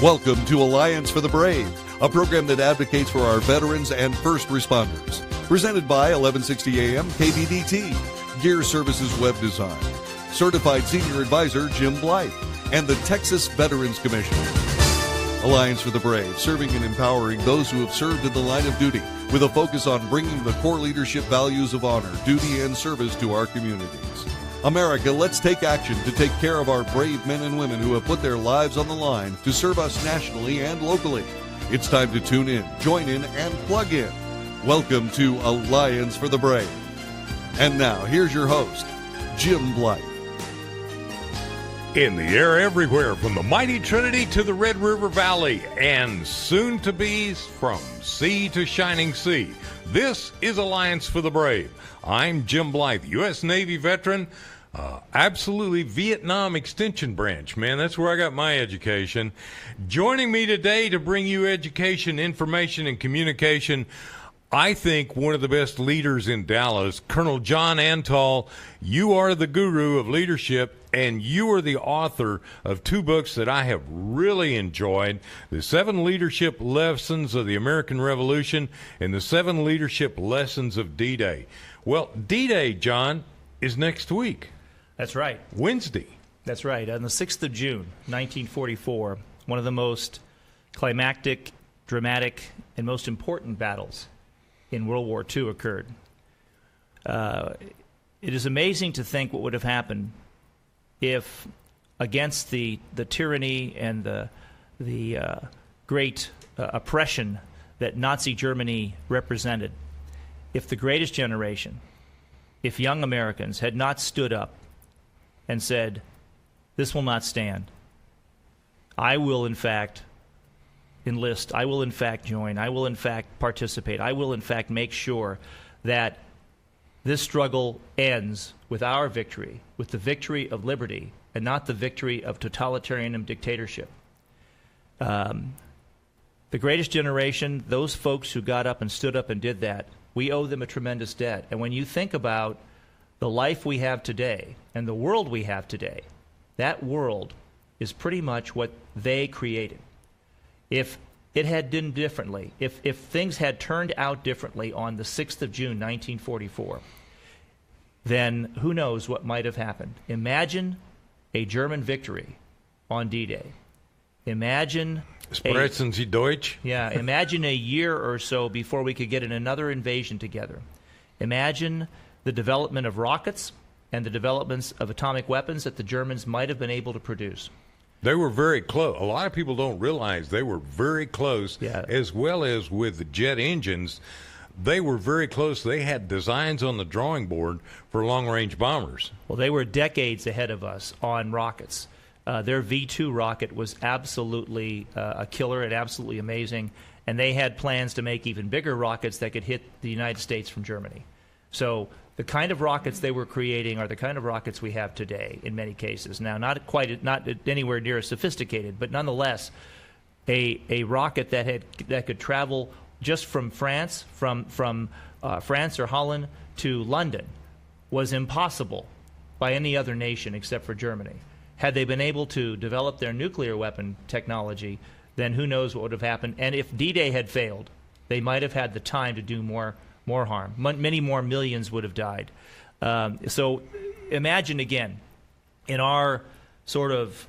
Welcome to Alliance for the Brave, a program that advocates for our veterans and first responders. Presented by 1160 AM KBDT, Gear Services Web Design, Certified Senior Advisor Jim Blythe, and the Texas Veterans Commission. Alliance for the Brave, serving and empowering those who have served in the line of duty with a focus on bringing the core leadership values of honor, duty, and service to our communities. America, let's take action to take care of our brave men and women who have put their lives on the line to serve us nationally and locally. It's time to tune in, join in, and plug in. Welcome to Alliance for the Brave. And now, here's your host, Jim Blythe. In the air everywhere, from the mighty Trinity to the Red River Valley, and soon to be from sea to shining sea, this is Alliance for the Brave. I'm Jim Blythe, U.S. Navy veteran, absolutely Vietnam Extension Branch, man. That's where I got my education. Joining me today to bring you education, information, and communication, I think one of the best leaders in Dallas, Colonel John Antal. You are the guru of leadership, and you are the author of two books that I have really enjoyed, The 7 Leadership Lessons of the American Revolution and The 7 Leadership Lessons of D-Day. Well, D-Day, John, is next week. That's right. Wednesday. That's right. On the 6th of June, 1944, one of the most climactic, dramatic, and most important battles in World War II occurred. It is amazing to think what would have happened if, against the tyranny and the great oppression that Nazi Germany represented, if the greatest generation, if young Americans had not stood up and said, this will not stand. I will, in fact, enlist. I will, in fact, join. I will, in fact, participate. I will, in fact, make sure that this struggle ends with our victory, with the victory of liberty, and not the victory of totalitarian and dictatorship. The greatest generation, those folks who got up and stood up and did that, we owe them a tremendous debt. And when you think about the life we have today and the world we have today, that world is pretty much what they created. If it had done differently, if things had turned out differently on the 6th of June, 1944, then who knows what might have happened. Imagine a German victory on D-Day. Imagine Sprechen Sie Deutsch? Yeah, imagine a year or so before we could get in another invasion together. Imagine the development of rockets and the developments of atomic weapons that the Germans might have been able to produce. They were very close. A lot of people don't realize they were very close, as well as with the jet engines. They were very close. They had designs on the drawing board for long-range bombers. Well, they were decades ahead of us on rockets. Their V-2 rocket was absolutely a killer and absolutely amazing, and they had plans to make even bigger rockets that could hit the United States from Germany. So the kind of rockets they were creating are the kind of rockets we have today in many cases. Now, not anywhere near as sophisticated, but nonetheless, a rocket that could travel just from France, from France or Holland to London, was impossible by any other nation except for Germany. Had they been able to develop their nuclear weapon technology, then who knows what would have happened. And if D-Day had failed, they might have had the time to do more harm. Many more millions would have died. So imagine again, in our sort of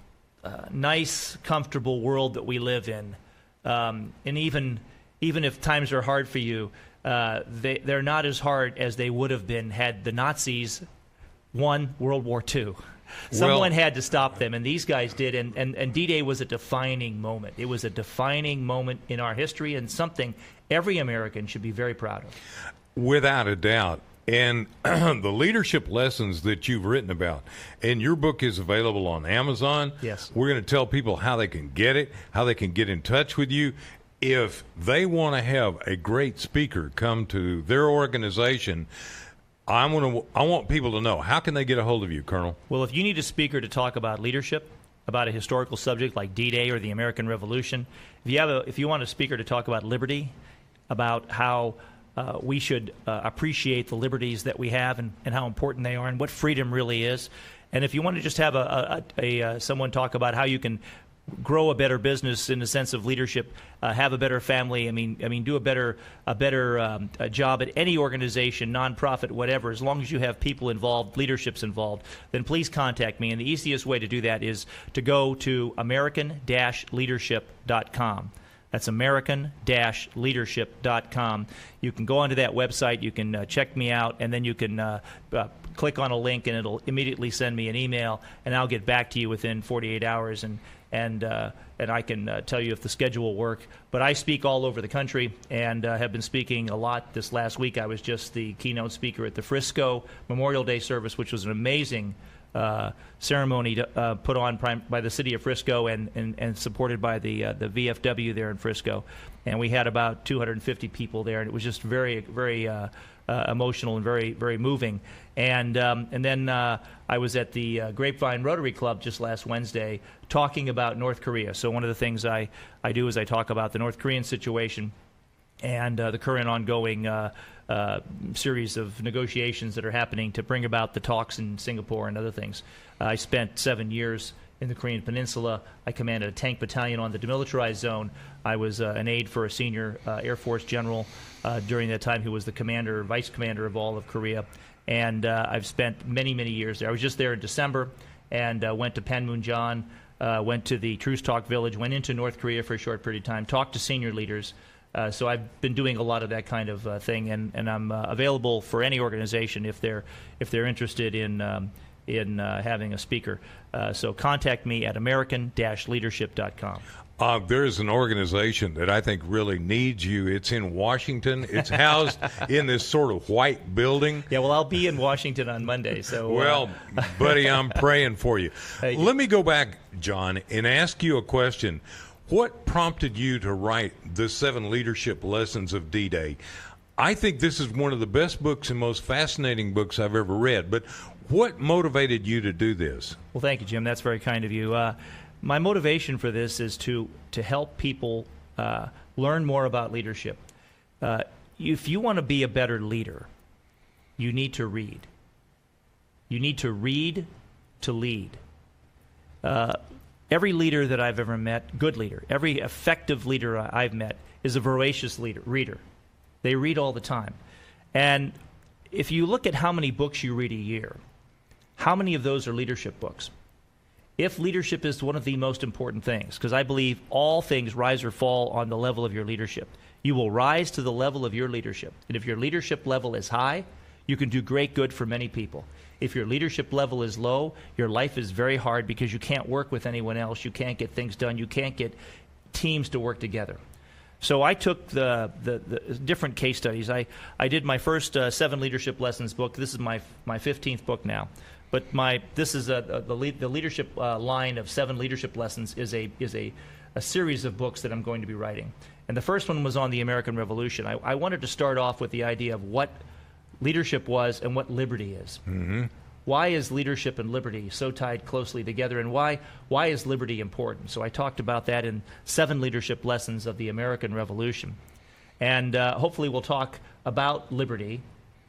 nice, comfortable world that we live in, and even if times are hard for you, they're not as hard as they would have been had the Nazis won World War II. Someone had to stop them, and these guys did, and D-Day was a defining moment. It was a defining moment in our history and something every American should be very proud of. Without a doubt. And the leadership lessons that you've written about, and your book is available on Amazon. Yes. We're going to tell people how they can get it, how they can get in touch with you. If they want to have a great speaker come to their organization, I want people to know, how can they get a hold of you, Colonel? Well, if you need a speaker to talk about leadership, about a historical subject like D-Day or the American Revolution, if you want a speaker to talk about liberty, about how we should appreciate the liberties that we have and how important they are and what freedom really is, And if you want to just have someone talk about how you can grow a better business in the sense of leadership, have a better family. I mean, do a better job at any organization, nonprofit, whatever. As long as you have people involved, leadership's involved, then please contact me. And the easiest way to do that is to go to American-leadership.com. That's American-leadership.com. You can go onto that website. You can check me out, and then you can click on a link, and it'll immediately send me an email, and I'll get back to you within 48 hours. And I can tell you if the schedule will work. But I speak all over the country and have been speaking a lot. This last week I was just the keynote speaker at the Frisco Memorial Day service, which was an amazing ceremony put on by the city of Frisco and supported by the VFW there in Frisco. And we had about 250 people there, and it was just very, very emotional and very, very moving. And then I was at the Grapevine Rotary Club just last Wednesday talking about North Korea. So one of the things I do is I talk about the North Korean situation and the current ongoing series of negotiations that are happening to bring about the talks in Singapore and other things. I spent 7 years in the Korean Peninsula. I commanded a tank battalion on the demilitarized zone. I was an aide for a senior Air Force general during that time who was the commander, vice commander of all of Korea. And I've spent many, many years there. I was just there in December and went to Panmunjom, went to the Truce Talk Village, went into North Korea for a short period of time, talked to senior leaders. So I've been doing a lot of that kind of thing, and I'm available for any organization if they're interested in having a speaker. So contact me at American-leadership.com. There's an organization that I think really needs you. It's in Washington. It's housed in this sort of white building. Yeah, well, I'll be in Washington on Monday. So, well, buddy, I'm praying for you. Let me go back, John, and ask you a question. What prompted you to write the 7 Leadership Lessons of D-Day? I think this is one of the best books and most fascinating books I've ever read. But what motivated you to do this? Well, thank you, Jim. That's very kind of you. My motivation for this is to help people learn more about leadership. If you want to be a better leader, you need to read. You need to read to lead. Every leader that I've ever met, good leader, every effective leader I've met is a voracious reader. They read all the time. And if you look at how many books you read a year, how many of those are leadership books? If leadership is one of the most important things, because I believe all things rise or fall on the level of your leadership. You will rise to the level of your leadership. And if your leadership level is high, you can do great good for many people. If your leadership level is low, your life is very hard because you can't work with anyone else. You can't get things done. You can't get teams to work together. So I took the different case studies. I did my first 7 Leadership Lessons book. This is my 15th book now. But this is the leadership line of 7 leadership lessons is a series of books that I'm going to be writing. And the first one was on the American Revolution. I wanted to start off with the idea of what leadership was and what liberty is. Mm-hmm. Why is leadership and liberty so tied closely together, and why is liberty important? So I talked about that in 7 leadership lessons of the American Revolution. And hopefully we'll talk about liberty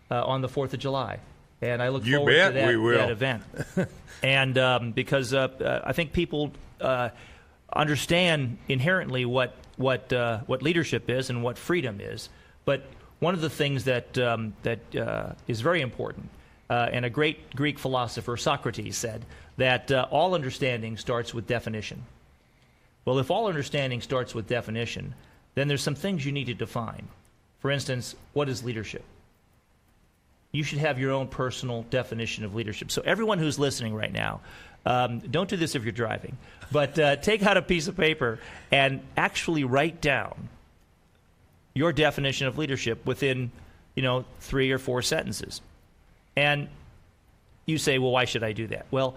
on the 4th of July. And I look forward to that event. And because I think people understand inherently what leadership is and what freedom is. But one of the things that is very important, and a great Greek philosopher, Socrates, said that all understanding starts with definition. Well, if all understanding starts with definition, then there's some things you need to define. For instance, what is leadership? You should have your own personal definition of leadership. So everyone who's listening right now, don't do this if you're driving, but take out a piece of paper and actually write down your definition of leadership within, 3 or 4 sentences. And you say, well, why should I do that? Well,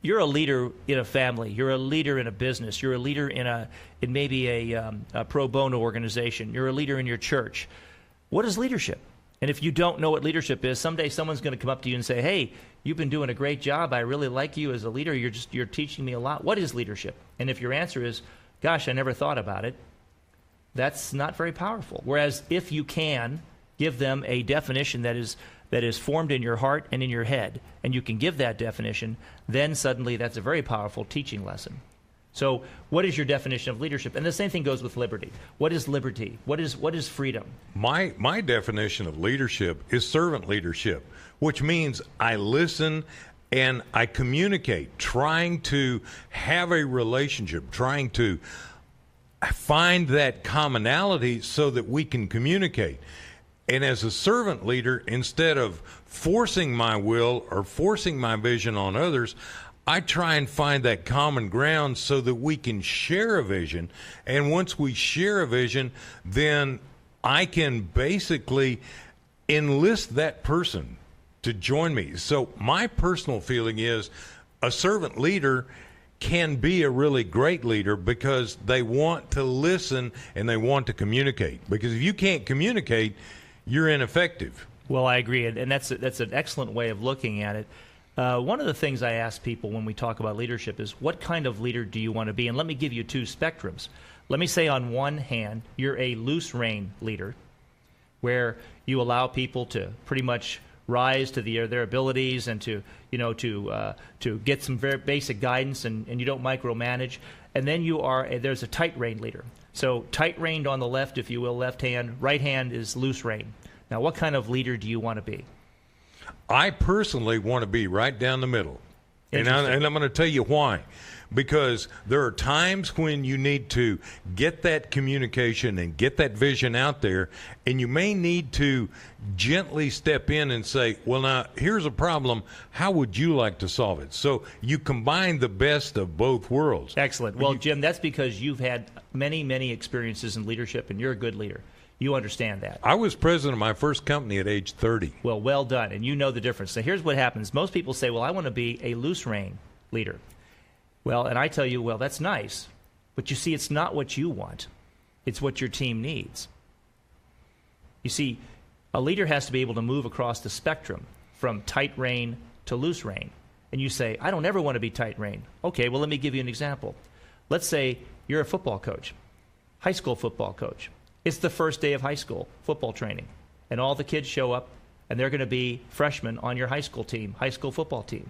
you're a leader in a family. You're a leader in a business. You're a leader in maybe a pro bono organization. You're a leader in your church. What is leadership? And if you don't know what leadership is, someday someone's going to come up to you and say, hey, you've been doing a great job. I really like you as a leader. You're teaching me a lot. What is leadership? And if your answer is, gosh, I never thought about it, that's not very powerful. Whereas if you can give them a definition that is that is formed in your heart and in your head, and you can give that definition, then suddenly that's a very powerful teaching lesson. So what is your definition of leadership? And the same thing goes with liberty. What is liberty? What is freedom? My definition of leadership is servant leadership, which means I listen and I communicate, trying to have a relationship, trying to find that commonality so that we can communicate. And as a servant leader, instead of forcing my will or forcing my vision on others, I try and find that common ground so that we can share a vision. And once we share a vision, then I can basically enlist that person to join me. So my personal feeling is a servant leader can be a really great leader because they want to listen and they want to communicate. Because if you can't communicate, you're ineffective. Well, I agree, and that's an excellent way of looking at it. One of the things I ask people when we talk about leadership is, what kind of leader do you want to be? And let me give you two spectrums. Let me say on one hand, you're a loose rein leader, where you allow people to pretty much rise to their abilities and to get some very basic guidance, and you don't micromanage. And then there's a tight rein leader. So tight reined on the left, if you will, left hand. Right hand is loose rein. Now, what kind of leader do you want to be? I personally want to be right down the middle. And I'm going to tell you why. Because there are times when you need to get that communication and get that vision out there, and you may need to gently step in and say, well, now, here's a problem. How would you like to solve it? So you combine the best of both worlds. Excellent. Well, Jim, that's because you've had many, many experiences in leadership, and you're a good leader. You understand that. I was president of my first company at age 30. Well done, and you know the difference. So here's what happens. Most people say, well, I want to be a loose rein leader. Well, and I tell you, well, that's nice. But you see, it's not what you want. It's what your team needs. You see, a leader has to be able to move across the spectrum from tight rein to loose rein. And you say, I don't ever want to be tight rein. Okay, well, let me give you an example. Let's say you're a football coach, high school football coach. It's the first day of high school football training, and all the kids show up, and they're going to be freshmen on your high school team, high school football team.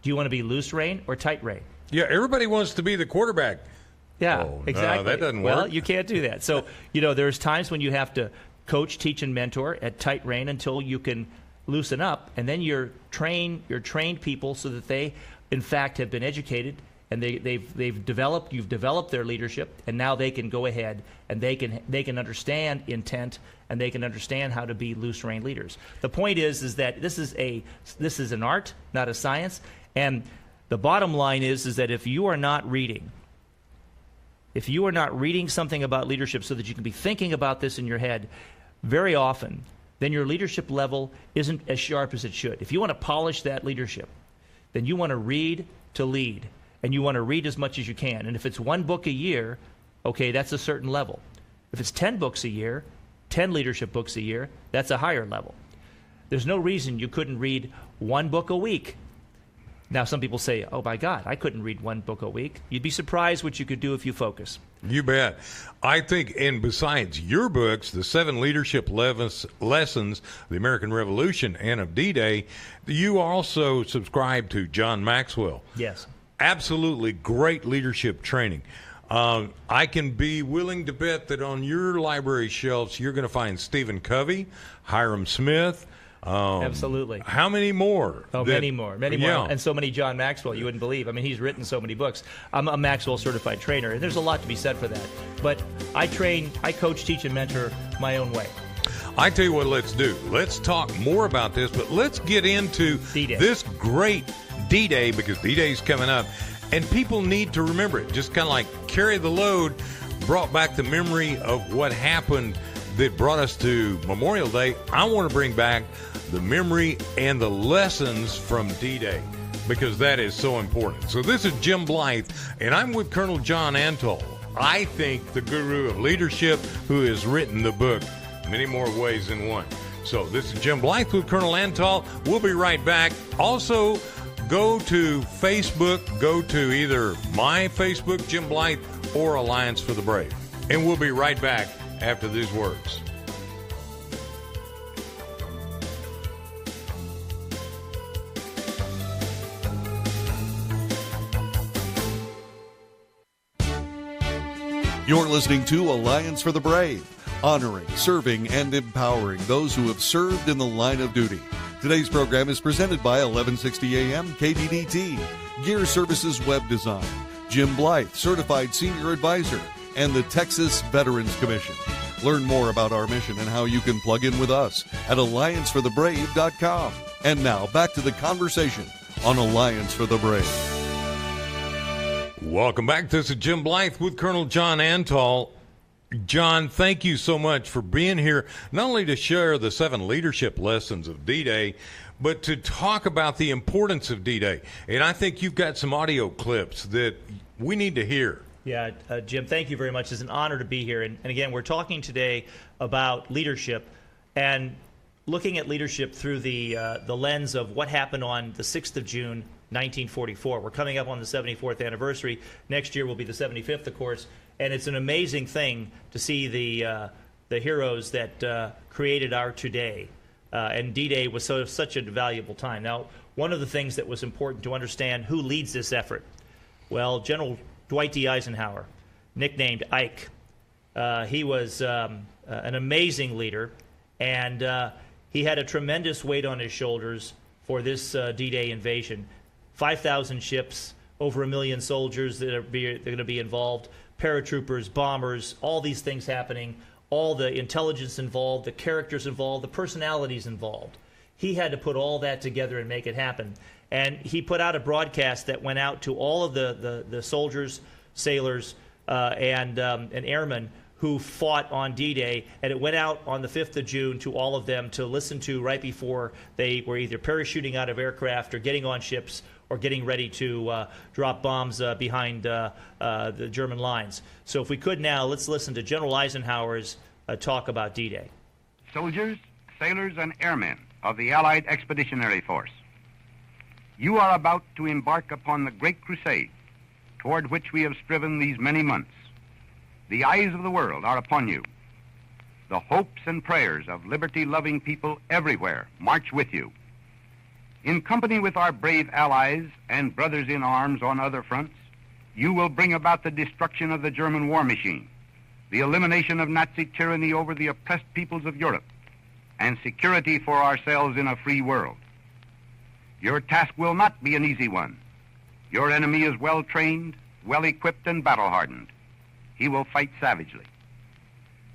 Do you want to be loose rein or tight rein? Yeah, everybody wants to be the quarterback. Yeah, oh, exactly. No, that doesn't work. Well, you can't do that. So, there's times when you have to coach, teach, and mentor at tight rein until you can loosen up, and then you're trained people so that they, in fact, have been educated, and you've developed their leadership, and now they can go ahead and they can understand intent, and they can understand how to be loose rein leaders. The point is that this is an art, not a science, and the bottom line is that if you are not reading something about leadership so that you can be thinking about this in your head very often, then your leadership level isn't as sharp as it should. If you want to polish that leadership, then you want to read to lead, and you want to read as much as you can. And if it's one book a year, okay, that's a certain level. If it's 10 books a year, 10 leadership books a year, that's a higher level. There's no reason you couldn't read one book a week. Now, some people say, oh, my God, I couldn't read one book a week. You'd be surprised what you could do if you focus. You bet. I think, and besides your books, the 7 Leadership Lessons, the American Revolution, and of D-Day, you also subscribe to John Maxwell. Yes. Absolutely great leadership training. I can be willing to bet that on your library shelves, you're going to find Stephen Covey, Hiram Smith. Absolutely. How many more? Oh, many more. And so many John Maxwell, you wouldn't believe. I mean, he's written so many books. I'm a Maxwell certified trainer, and there's a lot to be said for that. But I coach, teach, and mentor my own way. I tell you what, let's do. Let's talk more about this, but let's get into D-Day. This great D-Day, because D-Day's coming up, and people need to remember it. Just kind of like carry the load, brought back the memory of what happened that brought us to Memorial Day. I want to bring back the memory and the lessons from D-Day, because that is so important. So this is Jim Blythe, and I'm with Colonel John Antal. I think the guru of leadership, who has written the book Many More Ways Than One. So this is Jim Blythe with Colonel Antal. We'll be right back. Also, go to Facebook. Go to either my Facebook, Jim Blythe, or Alliance for the Brave. And we'll be right back after these words. You're listening to Alliance for the Brave, honoring, serving, and empowering those who have served in the line of duty. Today's program is presented by 1160 AM KBDT, Gear Services Web Design, Jim Blythe, Certified Senior Advisor, and the Texas Veterans Commission. Learn more about our mission and how you can plug in with us at allianceforthebrave.com. And now, back to the conversation on Alliance for the Brave. Welcome back. This is Jim Blythe with Colonel John Antal. John, thank you so much for being here, not only to share the 7 leadership lessons of D-Day, but to talk about the importance of D-Day. And I think you've got some audio clips that we need to hear. Yeah, Jim, thank you very much. It's an honor to be here. And again, we're talking today about leadership and looking at leadership through the lens of what happened on the 6th of June, 1944. We're coming up on the 74th anniversary. Next year will be the 75th, of course. And it's an amazing thing to see the heroes that created our today. And D-Day was such a valuable time. Now, one of the things that was important to understand who leads this effort. Well, General Dwight D. Eisenhower, nicknamed Ike. He was an amazing leader, and he had a tremendous weight on his shoulders for this D-Day invasion. 5,000 ships, over 1 million soldiers that are going to be involved, paratroopers, bombers, all these things happening, all the intelligence involved, the characters involved, the personalities involved. He had to put all that together and make it happen. And he put out a broadcast that went out to all of the soldiers, sailors, and airmen who fought on D-Day, and it went out on the 5th of June to all of them to listen to right before they were either parachuting out of aircraft or getting on ships or getting ready to drop bombs behind the German lines. So if we could now, let's listen to General Eisenhower's talk about D-Day. Soldiers, sailors, and airmen of the Allied Expeditionary Force, you are about to embark upon the great crusade toward which we have striven these many months. The eyes of the world are upon you. The hopes and prayers of liberty-loving people everywhere march with you. In company with our brave allies and brothers in arms on other fronts, you will bring about the destruction of the German war machine, the elimination of Nazi tyranny over the oppressed peoples of Europe, and security for ourselves in a free world. Your task will not be an easy one. Your enemy is well-trained, well-equipped, and battle-hardened. He will fight savagely.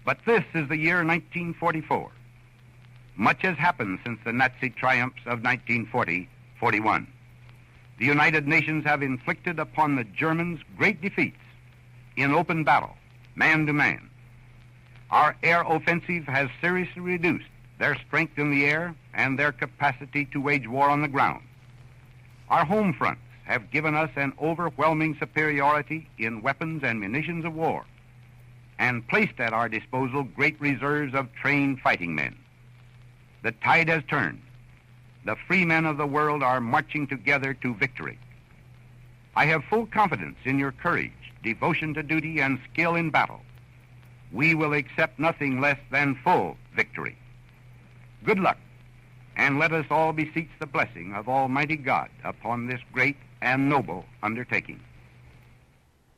But this is the year 1944. Much has happened since the Nazi triumphs of 1940-41. The United Nations have inflicted upon the Germans great defeats in open battle, man to man. Our air offensive has seriously reduced their strength in the air and their capacity to wage war on the ground. Our home fronts have given us an overwhelming superiority in weapons and munitions of war, and placed at our disposal great reserves of trained fighting men. The tide has turned. The free men of the world are marching together to victory. I have full confidence in your courage, devotion to duty, and skill in battle. We will accept nothing less than full victory. Good luck, and let us all beseech the blessing of Almighty God upon this great and noble undertaking.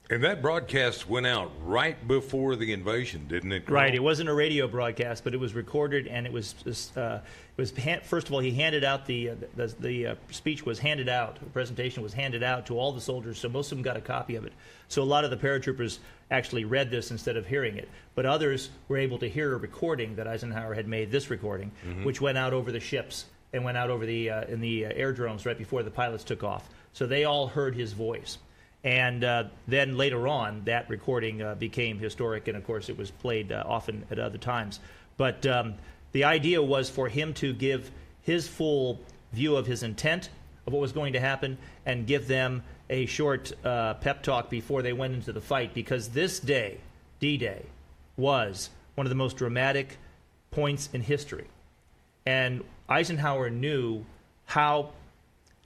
And that broadcast went out right before the invasion, didn't it, Colonel? Right. It wasn't a radio broadcast, but it was recorded, and it was first of all, he handed out the speech was handed out. The presentation was handed out to all the soldiers, so most of them got a copy of it. So a lot of the paratroopers actually read this instead of hearing it, but others were able to hear a recording that Eisenhower had made. This recording, which went out over the ships and went out over the in the airdromes right before the pilots took off. So they all heard his voice. And then later on, that recording became historic, and of course it was played often at other times. But the idea was for him to give his full view of his intent of what was going to happen and give them a short pep talk before they went into the fight, because this day, D-Day, was one of the most dramatic points in history. And Eisenhower knew how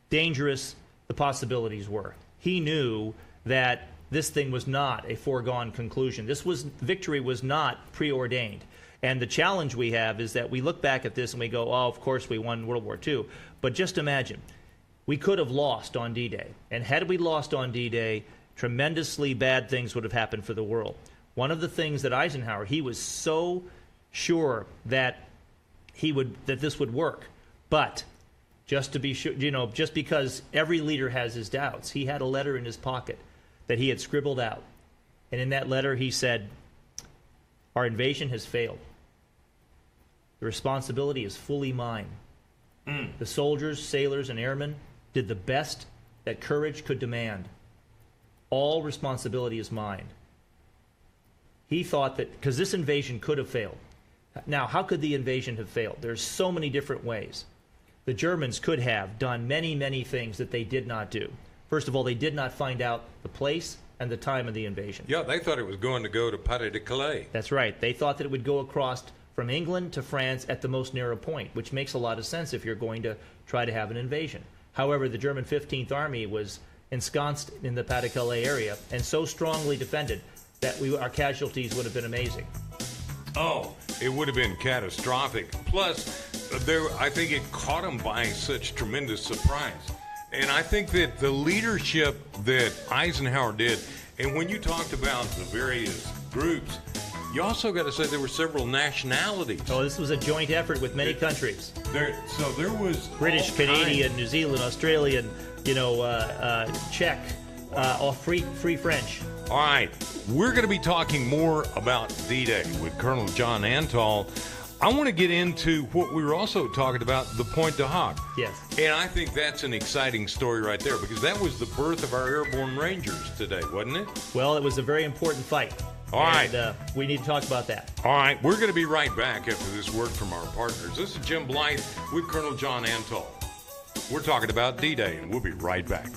dangerous the possibilities were. He knew that this thing was not a foregone conclusion. Victory was not preordained. And the challenge we have is that we look back at this and we go, oh, of course we won World War II. But just imagine, we could have lost on D-Day. And had we lost on D-Day, tremendously bad things would have happened for the world. one of the things that Eisenhower, he was so sure that this would work, but just to be sure, just because every leader has his doubts, he had a letter in his pocket that he had scribbled out. And in that letter he said, "Our invasion has failed. The responsibility is fully mine. The soldiers, sailors, and airmen did the best that courage could demand. All responsibility is mine." He thought that, because this invasion could have failed. Now, how could the invasion have failed? There's so many different ways. The Germans could have done many, many things that they did not do. First of all, they did not find out the place and the time of the invasion. Yeah, they thought it was going to go to Pas de Calais. That's right. They thought that it would go across from England to France at the most narrow point, which makes a lot of sense if you're going to try to have an invasion. However, the German 15th Army was ensconced in the Pas de Calais area and so strongly defended that our casualties would have been amazing. Oh, it would have been catastrophic. Plus, I think it caught them by such tremendous surprise. And I think that the leadership that Eisenhower did, and when you talked about the various groups, you also got to say there were several nationalities. Oh, this was a joint effort with many countries. So there was British, Canadian, New Zealand, Australian, Czech, all free French. All right, we're going to be talking more about D-Day with Colonel John Antal. I want to get into what we were also talking about, the Pointe du Hoc. Yes. And I think that's an exciting story right there, because that was the birth of our airborne Rangers today, wasn't it? Well, it was a very important fight. All right. We need to talk about that. All right, we're going to be right back after this word from our partners. This is Jim Blythe with Colonel John Antal. We're talking about D-Day, and we'll be right back.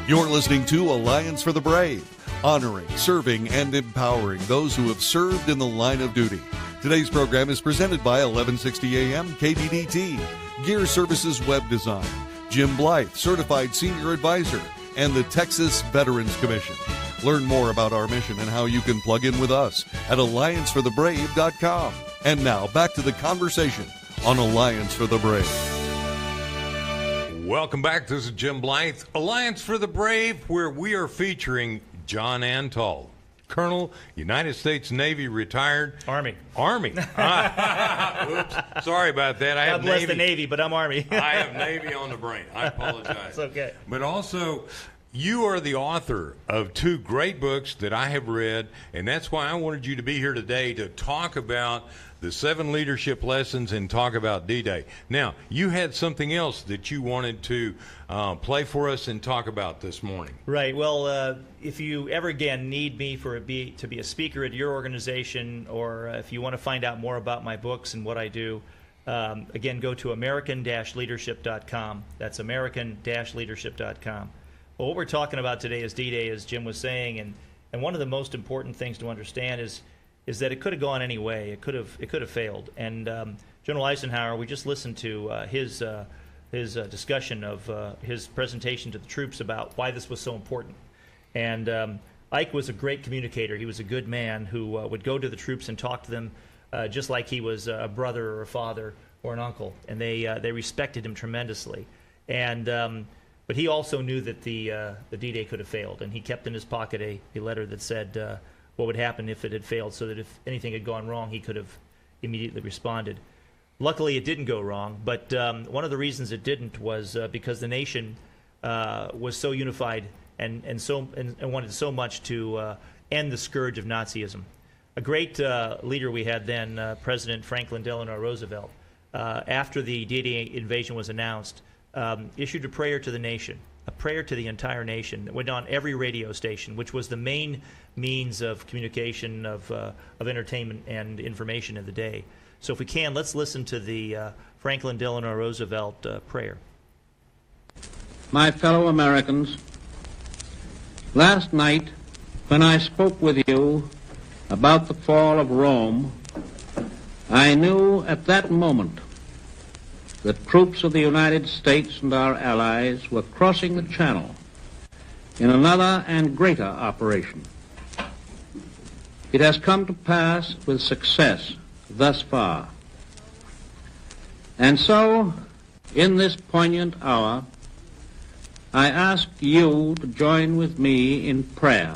You're listening to Alliance for the Brave, honoring, serving, and empowering those who have served in the line of duty. Today's program is presented by 1160 AM KBDT, Gear Services Web Design, Jim Blythe, Certified Senior Advisor, and the Texas Veterans Commission. Learn more about our mission and how you can plug in with us at allianceforthebrave.com. And now, back to the conversation on Alliance for the Brave. Welcome back. This is Jim Blythe, Alliance for the Brave, where we are featuring John Antal, Colonel, United States Navy, retired. Army. Oops. Sorry about that. God bless the Navy, but I'm Army. I have Navy on the brain. I apologize. It's okay. But also, you are the author of two great books that I have read, and that's why I wanted you to be here today to talk about the 7 leadership lessons and talk about D-Day. Now, you had something else that you wanted to play for us and talk about this morning. Right. Well, if you ever again need me to be a speaker at your organization, or if you want to find out more about my books and what I do, again, go to American-leadership.com. That's American-leadership.com. Well, what we're talking about today is D-Day, as Jim was saying, and one of the most important things to understand is that it could have gone any way. It could have failed. And General Eisenhower, we just listened to his discussion of his presentation to the troops about why this was so important. And Ike was a great communicator. He was a good man who would go to the troops and talk to them just like he was a brother or a father or an uncle. And they respected him tremendously. And but he also knew that the D-Day could have failed, and he kept in his pocket a letter that said what would happen if it had failed, so that if anything had gone wrong, he could have immediately responded. Luckily, it didn't go wrong, but one of the reasons it didn't was because the nation was so unified and wanted so much to end the scourge of Nazism. A great leader we had then, President Franklin Delano Roosevelt, after the D-Day invasion was announced, issued a prayer to the nation, a prayer to the entire nation that went on every radio station, which was the main means of communication, of entertainment and information of the day. So if we can, let's listen to the Franklin Delano Roosevelt prayer. My fellow Americans, last night when I spoke with you about the fall of Rome, I knew at that moment that troops of the United States and our allies were crossing the Channel in another and greater operation. It has come to pass with success thus far. And so, in this poignant hour, I ask you to join with me in prayer.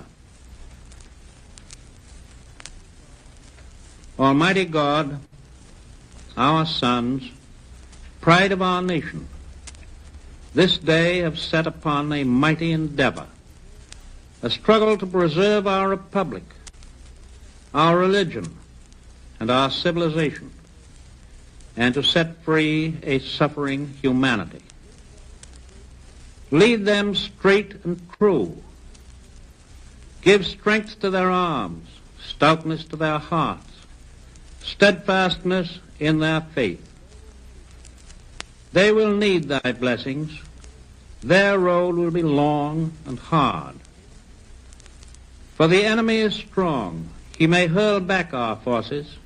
Almighty God, our sons, pride of our nation, this day have set upon a mighty endeavor, a struggle to preserve our republic, our religion, and our civilization, and to set free a suffering humanity. Lead them straight and true. Give strength to their arms, stoutness to their hearts, steadfastness in their faith. They will need thy blessings. Their road will be long and hard. For the enemy is strong. He may hurl back our forces.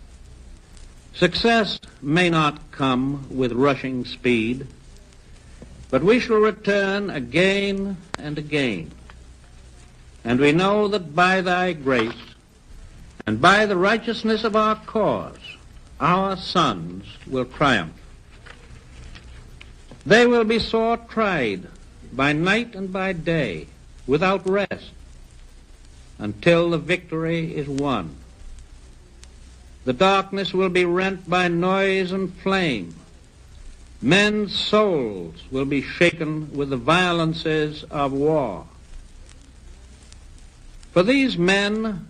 Success may not come with rushing speed, but we shall return again and again. And we know that by thy grace and by the righteousness of our cause, our sons will triumph. They will be sore tried by night and by day, without rest, until the victory is won. The darkness will be rent by noise and flame. Men's souls will be shaken with the violences of war. For these men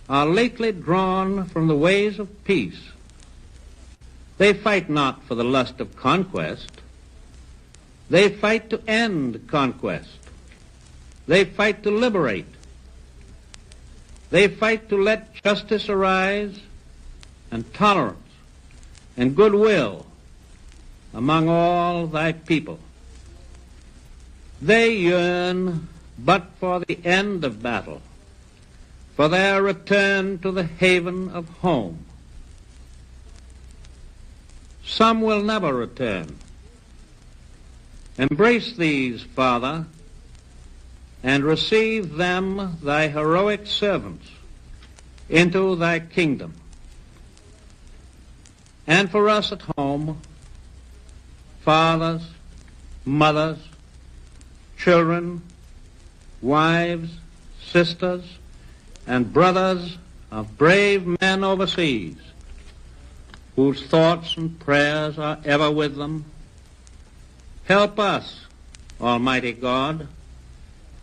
are lately drawn from the ways of peace. They fight not for the lust of conquest. They fight to end conquest. They fight to liberate. They fight to let justice arise and tolerance and goodwill among all thy people. They yearn but for the end of battle, for their return to the haven of home. Some will never return. Embrace these, Father, and receive them, thy heroic servants, into thy kingdom. And for us at home, fathers, mothers, children, wives, sisters, and brothers of brave men overseas, whose thoughts and prayers are ever with them, help us, Almighty God,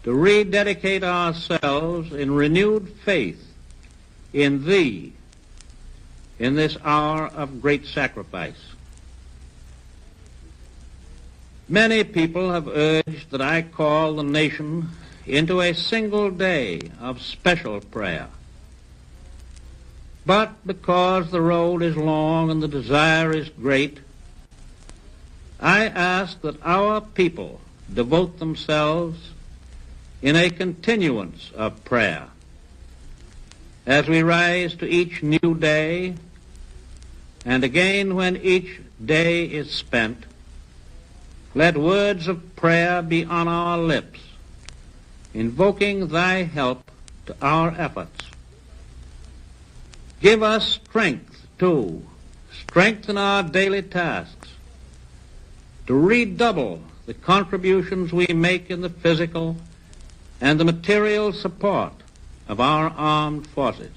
to rededicate ourselves in renewed faith in Thee in this hour of great sacrifice. Many people have urged that I call the nation into a single day of special prayer. But because the road is long and the desire is great, I ask that our people devote themselves in a continuance of prayer. As we rise to each new day, and again when each day is spent, let words of prayer be on our lips, invoking thy help to our efforts. Give us strength, too, strength in our daily tasks, to redouble the contributions we make in the physical and the material support of our armed forces.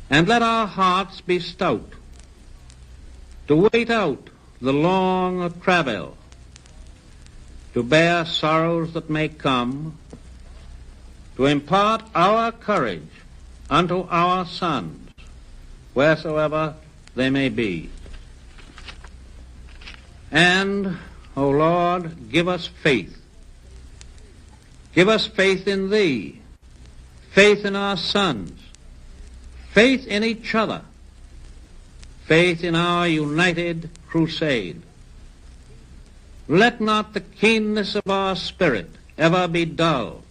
And let our hearts be stout, to wait out the long travail, to bear sorrows that may come, to impart our courage unto our sons, wheresoever they may be. And, O Lord, give us faith. Give us faith in Thee, faith in our sons, faith in each other, faith in our united crusade. Let not the keenness of our spirit ever be dulled.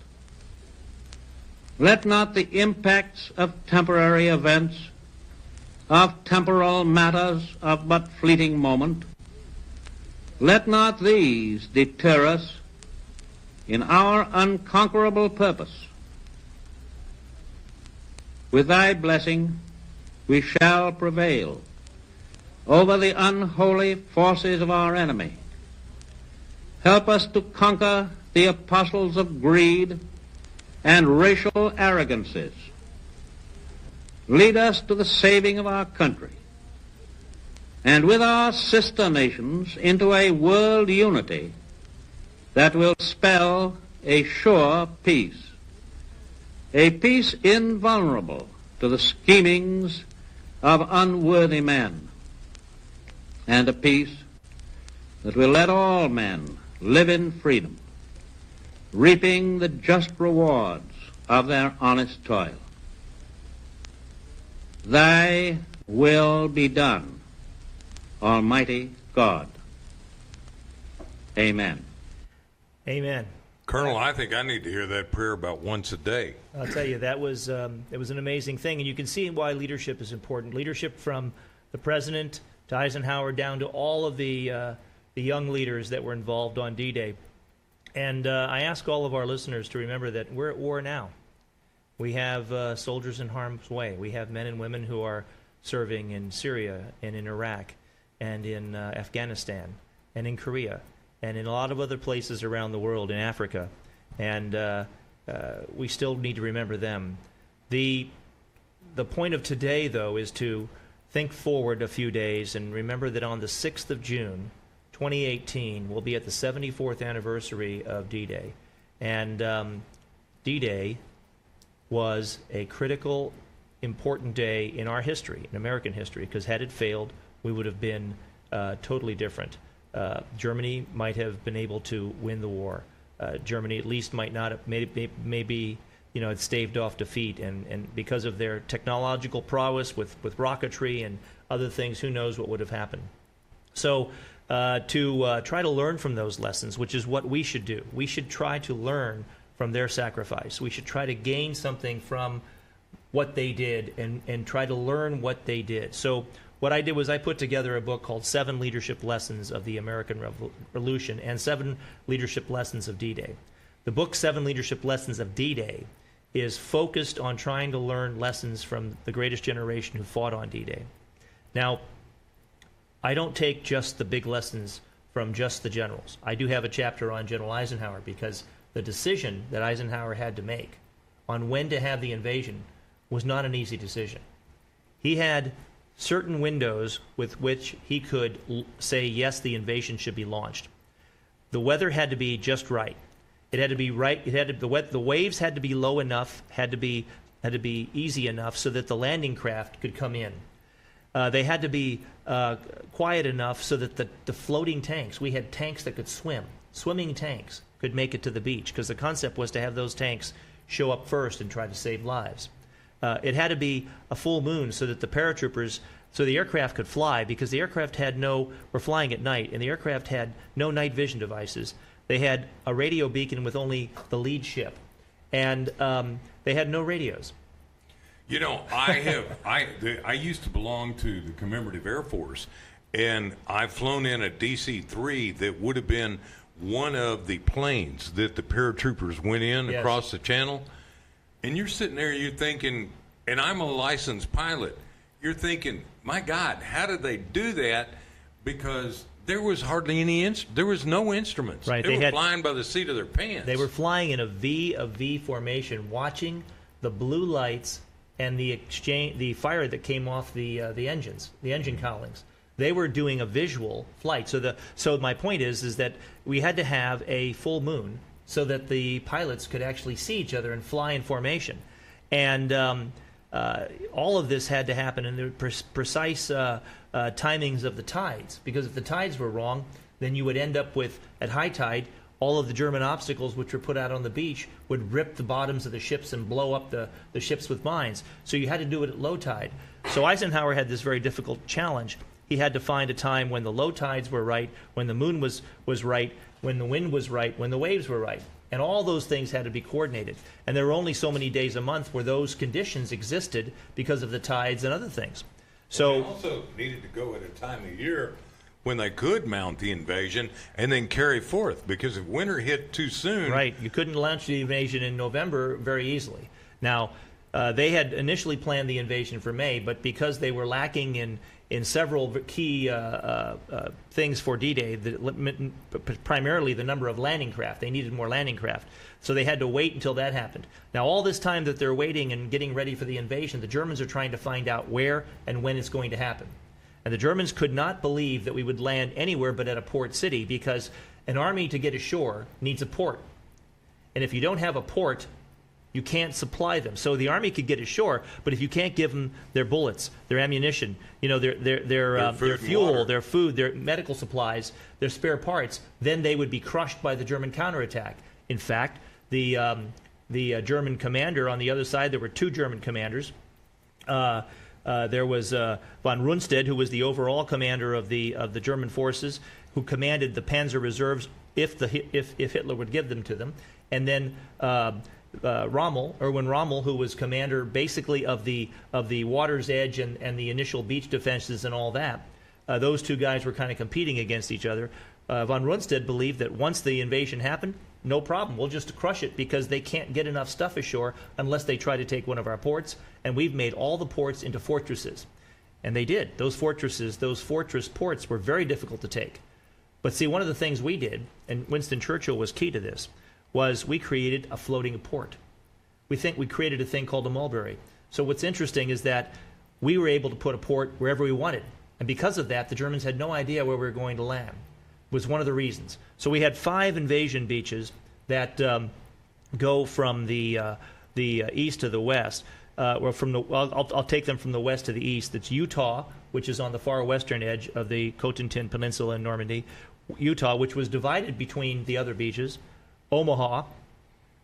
Let not the impacts of temporary events, of temporal matters of but fleeting moment, let not these deter us in our unconquerable purpose. With thy blessing, we shall prevail over the unholy forces of our enemy. Help us to conquer the apostles of greed and racial arrogances. Lead us to the saving of our country, and with our sister nations into a world unity that will spell a sure peace, a peace invulnerable to the schemings of unworthy men, and a peace that will let all men live in freedom, reaping the just rewards of their honest toil. Thy will be done, Almighty God. Amen. Amen. Colonel, I think I need to hear that prayer about once a day. I'll tell you, that was it was an amazing thing, and you can see why leadership is important. Leadership from the president to Eisenhower down to all of the young leaders that were involved on D-Day. And I ask all of our listeners to remember that we're at war now. We have soldiers in harm's way. We have men and women who are serving in Syria and in Iraq and in Afghanistan and in Korea and in a lot of other places around the world, in Africa. And we still need to remember them. The point of today, though, is to think forward a few days and remember that on the 6th of June, 2018, we'll be at the 74th anniversary of D-Day. And D-Day was a critical, important day in our history, in American history, because had it failed, we would have been totally different. Germany might have been able to win the war. Germany at least might not have, maybe had staved off defeat, and because of their technological prowess with rocketry and other things, who knows what would have happened. So to try to learn from those lessons, which is what we should do. We should try to learn from their sacrifice. We should try to gain something from what they did and try to learn what they did. So what I did was I put together a book called 7 Leadership Lessons of the American Revolution and 7 Leadership Lessons of D-Day. The book 7 Leadership Lessons of D-Day is focused on trying to learn lessons from the greatest generation who fought on D-Day. Now, I don't take just the big lessons from just the generals. I do have a chapter on General Eisenhower because the decision that Eisenhower had to make on when to have the invasion was not an easy decision. He had certain windows with which he could say, yes, the invasion should be launched. The weather had to be just right. It had to be right. The waves had to be low enough, had to be easy enough so that the landing craft could come in. They had to be quiet enough so that the floating tanks, we had tanks that could swim, swimming tanks, could make it to the beach, because the concept was to have those tanks show up first and try to save lives. It had to be a full moon so that the paratroopers, so the aircraft could fly, because the aircraft were flying at night, and the aircraft had no night vision devices. They had a radio beacon with only the lead ship, and they had no radios. I used to belong to the Commemorative Air Force, and I've flown in a DC-3 that would have been one of the planes that the paratroopers went in across the channel. And you're sitting there, you're thinking, and I'm a licensed pilot, you're thinking, my God, how did they do that? Because there was hardly there was no instruments. Right. They were flying by the seat of their pants. They were flying in a V formation, watching the blue lights and the fire that came off the engines, the engine cowlings. They were doing a visual flight. So my point is that we had to have a full moon so that the pilots could actually see each other and fly in formation. And all of this had to happen in the precise timings of the tides, because if the tides were wrong, then you would end up with, at high tide, all of the German obstacles which were put out on the beach would rip the bottoms of the ships and blow up the ships with mines. So you had to do it at low tide. So Eisenhower had this very difficult challenge. He had to find a time when the low tides were right, when the moon was right, when the wind was right, when the waves were right. And all those things had to be coordinated. And there were only so many days a month where those conditions existed because of the tides and other things. So they also needed to go at a time of year when they could mount the invasion and then carry forth, because if winter hit too soon... Right, you couldn't launch the invasion in November very easily. Now, They had initially planned the invasion for May, but because they were lacking in several key things for D-Day, primarily the number of landing craft. They needed more landing craft. So they had to wait until that happened. Now, all this time that they're waiting and getting ready for the invasion, the Germans are trying to find out where and when it's going to happen. And the Germans could not believe that we would land anywhere but at a port city, because an army to get ashore needs a port. And if you don't have a port, you can't supply them. So the army could get ashore, but if you can't give them their bullets, their ammunition, their fuel, their food, their medical supplies, their spare parts, then they would be crushed by the German counterattack. In fact, the German commander on the other side, there were two German commanders. There was von Rundstedt, who was the overall commander of the German forces, who commanded the Panzer Reserves if Hitler would give them to them, and then Erwin Rommel, who was commander basically of the water's edge and the initial beach defenses and all that. Those two guys were kind of competing against each other. Von Rundstedt believed that once the invasion happened, no problem, we'll just crush it, because they can't get enough stuff ashore unless they try to take one of our ports, and we've made all the ports into fortresses. And they did. Those fortress ports were very difficult to take. But see, one of the things we did, and Winston Churchill was key to this, was we created a floating port. We created a thing called a mulberry. So what's interesting is that we were able to put a port wherever we wanted. And because of that, the Germans had no idea where we were going to land. Was one of the reasons. So we had 5 invasion beaches that go from the east to the west. I'll take them from the west to the east. It's Utah, which is on the far western edge of the Cotentin Peninsula in Normandy. Utah, which was divided between the other beaches. Omaha,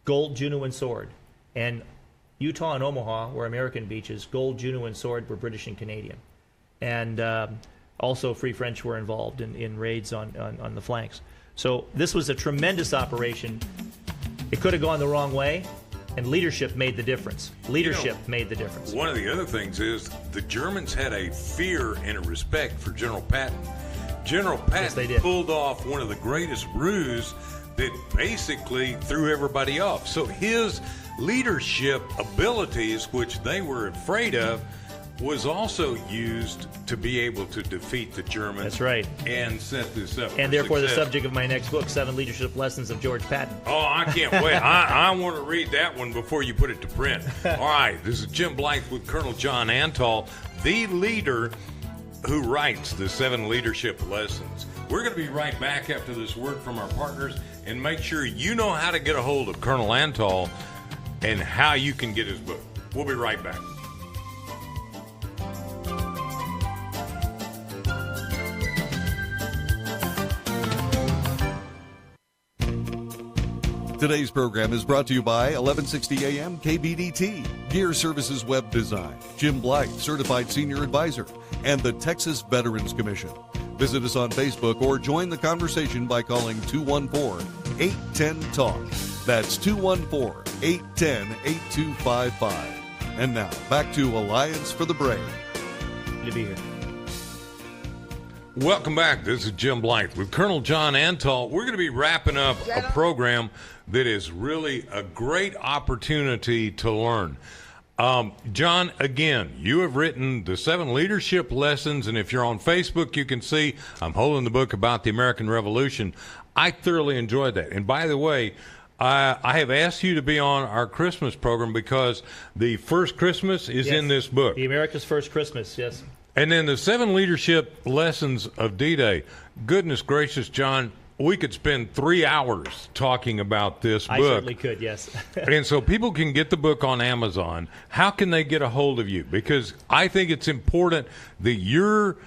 Gold, Juno, and Sword. And Utah and Omaha were American beaches. Gold, Juno, and Sword were British and Canadian. And also Free French were involved in raids on the flanks. So this was a tremendous operation. It could have gone the wrong way, and leadership made the difference. Leadership made the difference. One of the other things is the Germans had a fear and a respect for General Patton. General Patton pulled off one of the greatest ruses that basically threw everybody off. So his leadership abilities, which they were afraid of, was also used to be able to defeat the Germans. That's right. And set this up. And therefore the subject of my next book, 7 Leadership Lessons of George Patton. Oh, I can't wait. I want to read that one before you put it to print. All right, this is Jim Blythe with Colonel John Antal, the leader who writes the 7 Leadership Lessons. We're going to be right back after this word from our partners, and make sure you know how to get a hold of Colonel Antal and how you can get his book. We'll be right back. Today's program is brought to you by 1160 AM KBDT, Gear Services Web Design, Jim Blythe, Certified Senior Advisor, and the Texas Veterans Commission. Visit us on Facebook or join the conversation by calling 214-810-TALK. That's 214-810-8255. And now, back to Alliance for the Brave. Good to be here. Welcome back. This is Jim Blythe with Colonel John Antal. We're going to be wrapping up a program that is really a great opportunity to learn. John, again, you have written the 7 leadership lessons, and if you're on Facebook, you can see I'm holding the book about the American Revolution. I thoroughly enjoyed that. And by the way, I have asked you to be on our Christmas program because the first Christmas is in this book. The America's First Christmas, yes. And then the 7 leadership lessons of D-Day. Goodness gracious, John, we could spend 3 hours talking about this book. I certainly could, yes. And so people can get the book on Amazon. How can they get a hold of you? Because I think it's important that your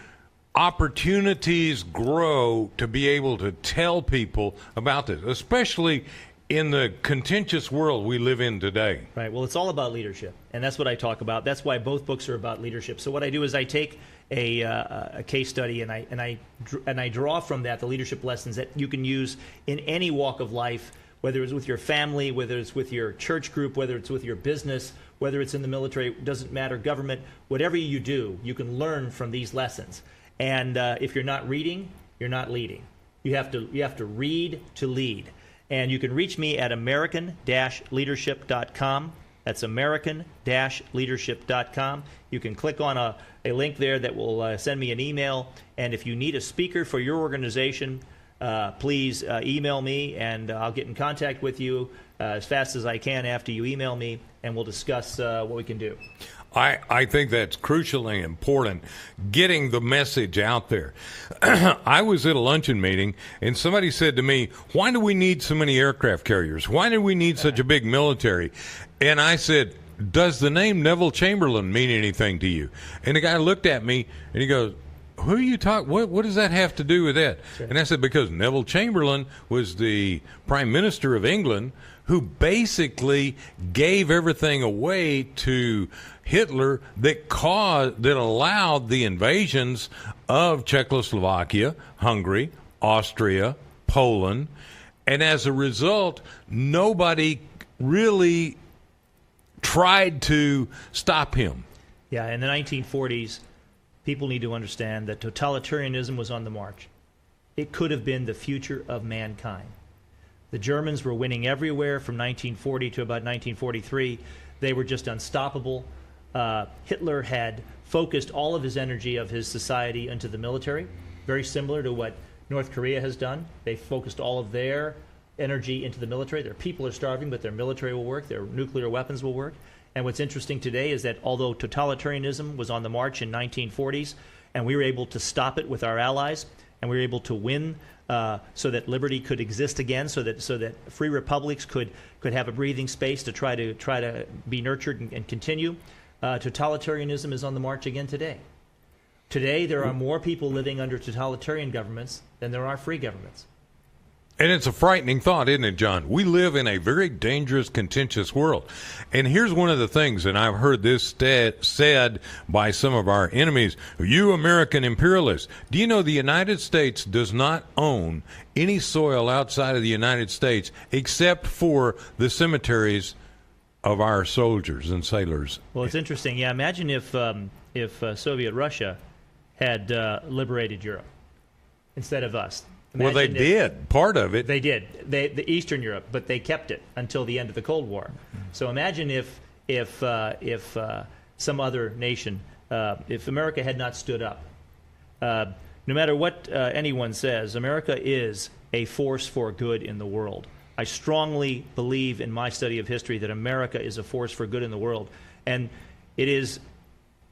opportunities grow to be able to tell people about this, especially in the contentious world we live in today. Right. Well, it's all about leadership, and that's what I talk about. That's why both books are about leadership. So what I do is I take a case study and I draw from that the leadership lessons that you can use in any walk of life, whether it's with your family, whether it's with your church group, whether it's with your business, whether it's in the military, it doesn't matter, government, whatever you do, you can learn from these lessons. And if you're not reading, you're not leading. You have to read to lead. And you can reach me at American-leadership.com. That's American-leadership.com. You can click on a link there that will send me an email. And if you need a speaker for your organization, please email me, and I'll get in contact with you as fast as I can after you email me, and we'll discuss what we can do. I think that's crucially important, getting the message out there. I was at a luncheon meeting, and somebody said to me, why do we need so many aircraft carriers? Why do we need such a big military? And I said, does the name Neville Chamberlain mean anything to you? And the guy looked at me, and he goes, who are you talking? What does that have to do with that? Sure. And I said, because Neville Chamberlain was the Prime Minister of England who basically gave everything away to Hitler that allowed the invasions of Czechoslovakia, Hungary, Austria, Poland, and as a result, nobody really tried to stop him. Yeah, in the 1940s, people need to understand that totalitarianism was on the march. It could have been the future of mankind. The Germans were winning everywhere from 1940 to about 1943. They were just unstoppable. Hitler had focused all of his energy of his society into the military, very similar to what North Korea has done. They focused all of their energy into the military. Their people are starving, but their military will work. Their nuclear weapons will work. And what's interesting today is that although totalitarianism was on the march in 1940s, and we were able to stop it with our allies, and we were able to win so that liberty could exist again, so that free republics could have a breathing space to try to be nurtured and continue. Totalitarianism is on the march again today. Today, there are more people living under totalitarian governments than there are free governments. And it's a frightening thought, isn't it, John? We live in a very dangerous, contentious world. And here's one of the things, and I've heard this said by some of our enemies, you American imperialists, do you know the United States does not own any soil outside of the United States except for the cemeteries of our soldiers and sailors? Well, it's interesting. Yeah, imagine if Soviet Russia had liberated Europe instead of us. Well, they did. Part of it. They did. The Eastern Europe, but they kept it until the end of the Cold War. So imagine if some other nation, if America had not stood up. No matter what anyone says, America is a force for good in the world. I strongly believe in my study of history that America is a force for good in the world. And it is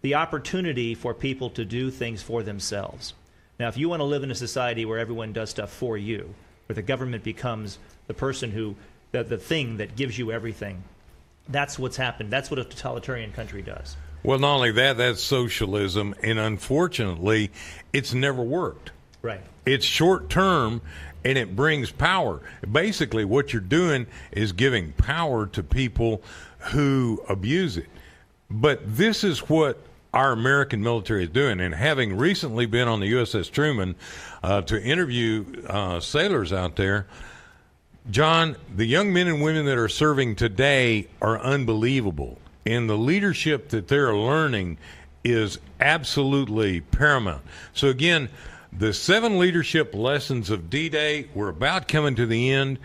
the opportunity for people to do things for themselves. Now, if you want to live in a society where everyone does stuff for you, where the government becomes the person the thing that gives you everything, that's what's happened. That's what a totalitarian country does. Well, not only that, that's socialism, and unfortunately, it's never worked. Right. It's short term, and it brings power. Basically, what you're doing is giving power to people who abuse it. But this is what our American military is doing, and having recently been on the USS Truman to interview sailors out there, John, the young men and women that are serving today are unbelievable, and the leadership that they're learning is absolutely paramount. So again, the 7 leadership lessons of D-Day, we're about coming to the end.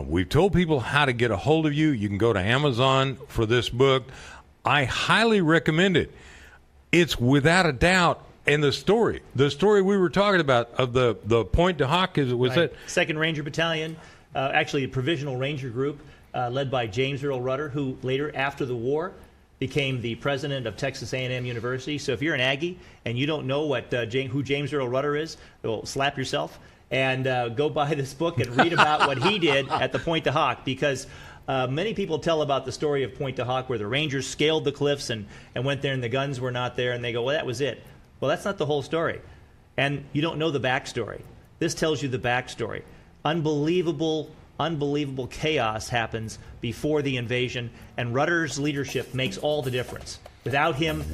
We've told people how to get a hold of you. You can go to Amazon for this book. I highly recommend it. It's without a doubt, and the story we were talking about of the Pointe du Hoc, was right. that 2nd Ranger Battalion, actually a provisional ranger group led by James Earl Rutter, who later, after the war, became the president of Texas A&M University. So if you're an Aggie and you don't know who James Earl Rutter is, well, slap yourself and go buy this book and read about what he did at the Pointe du Hoc, because many people tell about the story of Pointe du Hoc where the Rangers scaled the cliffs and went there and the guns were not there, and they go, well, that was it. Well, that's not the whole story. And you don't know the backstory. This tells you the backstory. Unbelievable chaos happens before the invasion, and Rutter's leadership makes all the difference. Without him,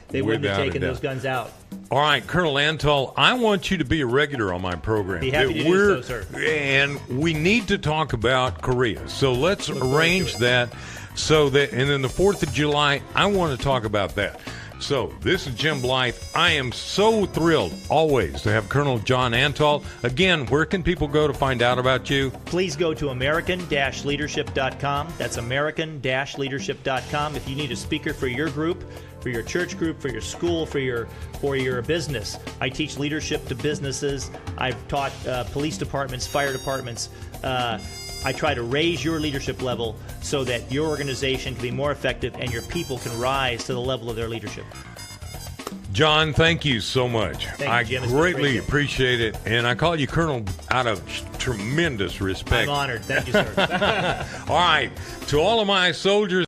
they wouldn't have taken those guns out. All right, Colonel Antal, I want you to be a regular on my program. Be happy to do so, sir. And we need to talk about Korea. So let's arrange that and then the 4th of July, I want to talk about that. So, this is Jim Blythe. I am so thrilled always to have Colonel John Antal. Again, where can people go to find out about you? Please go to American-leadership.com. That's American-leadership.com. If you need a speaker for your group, for your church group, for your school, for your business. I teach leadership to businesses. I've taught police departments, fire departments. I try to raise your leadership level so that your organization can be more effective and your people can rise to the level of their leadership. John, thank you so much. Thank you, Jim. I greatly appreciate it. And I call you Colonel out of tremendous respect. I'm honored. Thank you, sir. All right. To all of my soldiers,